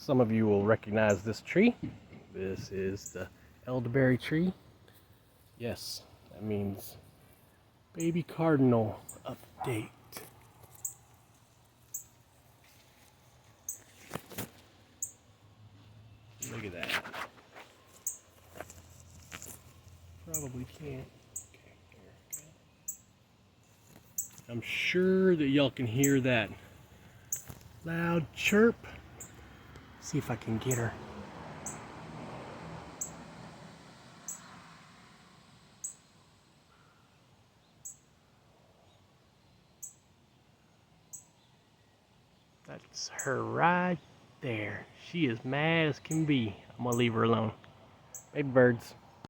Some of you will recognize this tree. This is the elderberry tree. Yes, that means baby cardinal update. Look at that. Probably can't. Okay, there we go. I'm sure that y'all can hear that loud chirp. See if I can get her. That's her right there. She is mad as can be. I'm gonna leave her alone. Baby birds.